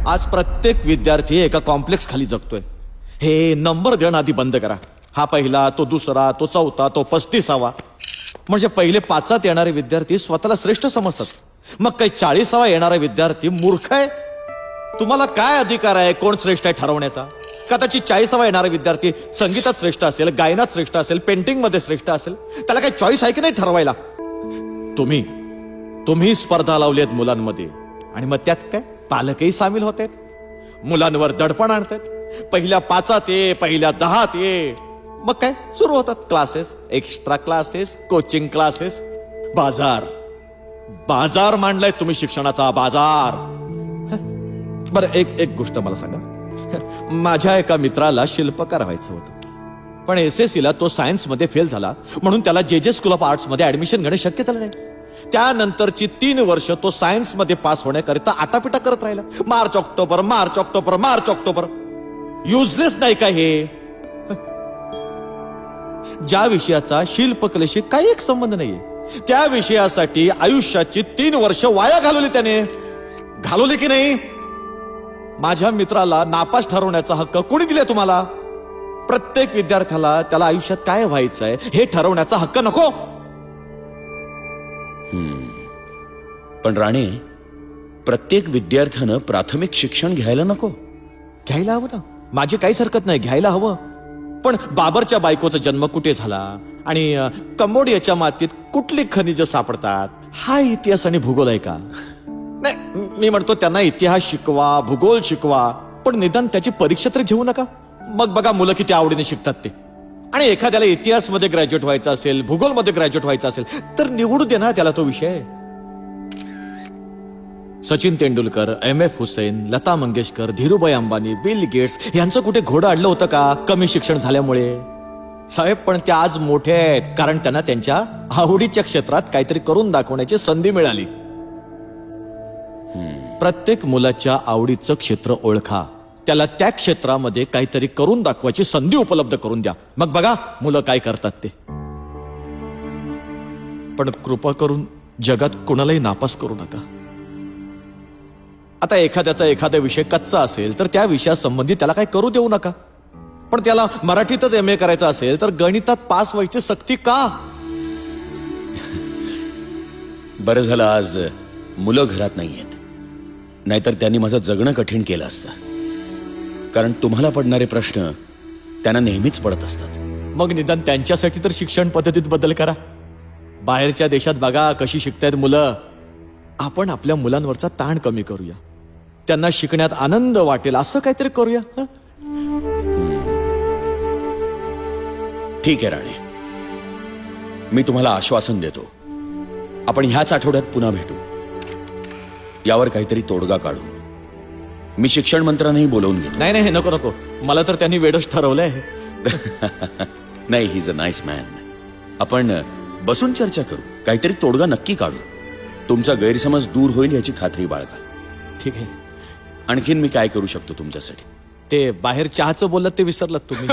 आज प्रत्येक विद्यार्थी एका कॉम्प्लेक्स खाली जगतोय. हे नंबर देणं आधी बंद करा. हा पहिला, तो दुसरा, तो चौथा, तो 35वा. म्हणजे पहिले 5 येणारे विद्यार्थी स्वतःला श्रेष्ठ समजतात. मग काही 40वा येणारा विद्यार्थी मूर्ख आहे. तुम्हाला काय अधिकार आहे कोण श्रेष्ठ आहे ठरवण्याचा? कदाचित 40वा येणारा विद्यार्थी संगीतात श्रेष्ठ असेल, गायनात श्रेष्ठ असेल, पेंटिंग मध्ये श्रेष्ठ असेल. त्याला काही चॉईस आहे की नाही ठरवायला? तुम्ही स्पर्धा लावली आहेत मुलांमध्ये आणि मग त्यात काय पालकही सामील होत आहेत. मुलांवर दडपण आणतात. पहिल्या 5 ये, पहिल्या 10 ये. मग काय सुरू होतात classes, extra classes, coaching classes. बाजार मांडलाय तुम्ही, शिक्षणाचा बाजार. बरं एक गोष्ट मला सांगा. माझ्या एका मित्राला शिल्पकार व्हायचं होतं, पण SSC ला तो सायन्स मध्ये फेल झाला म्हणून त्याला JJ स्कूल ऑफ आर्ट्स मध्ये ऍडमिशन घेणं शक्य झालं नाही. त्यानंतरची 3 वर्ष तो सायन्स मध्ये पास होण्याकरिता आटापिटा करत राहिला. मार्च ऑक्टोबर. युजलेस नाही का हे? ज्या विषयाचा शिल्पकलेशी काही एक संबंध नाहीये, त्या विषयासाठी आयुष्याची 3 वर्ष वाया घालवली त्याने. घालवली की नाही? माझ्या मित्राला नापास ठरवण्याचा हक्क कोणी दिलाय तुम्हाला? प्रत्येक विद्यार्थ्याला त्याला आयुष्यात काय व्हायचंय हे ठरवण्याचा हक्क नको? पण राणे, प्रत्येक विद्यार्थ्यानं प्राथमिक शिक्षण घ्यायला नको? घ्यायला हवं ना, माझी काहीच हरकत नाही, घ्यायला हवं. पण बाबरच्या बायकोचा जन्म कुठे झाला आणि कंबोडियाच्या मातीत कुठली खनिज सापडतात, हा इतिहास आणि भूगोल आहे का? नाही, मी म्हणतो त्यांना इतिहास शिकवा, भूगोल शिकवा, पण निदान त्याची परीक्षा तरी घेऊ नका. मग बघा मुलं किती आवडीने शिकतात ते. आणि एखाद्याला इतिहास मध्ये ग्रॅज्युएट व्हायचं असेल, भूगोल मध्ये ग्रॅज्युएट व्हायचं असेल तर निवडू दे ना त्याला तो विषय. Sachin Tendulkar, MF Husain, Lata Mangeshkar, Dhirubhai Ambani, Bill Gates यांचं कुठे घोडं अडलं होतं का कमी शिक्षण झाल्यामुळे? साहेब, पण त्या आज मोठे आहेत कारण त्यांना त्यांच्या आवडीच्या क्षेत्रात काहीतरी करून दाखवण्याची संधी मिळाली. प्रत्येक मुलाच्या आवडीचं क्षेत्र ओळखा, त्याला त्या क्षेत्रामध्ये काहीतरी करून दाखवायची संधी उपलब्ध करून द्या. मग बघा मुलं काय करतात ते. पण कृपा करून जगात कोणालाही नापास करू नका. आता एखादा विषय कच्चा असेल तर त्या विषयासंबंधी त्याला काही करू देऊ नका. पण त्याला मराठीतच MA करायचं असेल तर गणितात पास व्हायची सक्ती का? बरं झालं आज मुलं घरात नाहीयेत, नाहीतर त्यांनी माझं जगणं कठीण केलं असतं. कारण तुम्हाला पडणारे प्रश्न त्यांना नेहमीच पडत असतात. मग निदान त्यांच्यासाठी तर शिक्षण पद्धतीत बदल करा. बाहेरच्या देशात बघा कशी शिकतायत मुलं. आपण आपल्या मुलांवरचा ताण कमी करूया, त्यांना शिकण्यात आनंद वाटेल असं काहीतरी करूया. ठीक आहे राणे, मी तुम्हाला आश्वासन देतो, आपण ह्याच आठवड्यात पुन्हा भेटू, यावर काहीतरी तोडगा काढू. मी शिक्षण मंत्र्यांनाही बोलवून घेतो. नाही नको, मला तर त्यांनी वेडच ठरवलंय. नाही, he is a nice man. आपण बसून चर्चा करू, काहीतरी तोडगा नक्की काढू. तुमचा गैरसमज दूर होईल याची खात्री बाळगा. ठीक आहे. आणखीन मी काय करू शकतो तुमच्यासाठी? ते बाहेर चहाचं बोललात ते विसरलात तुम्ही.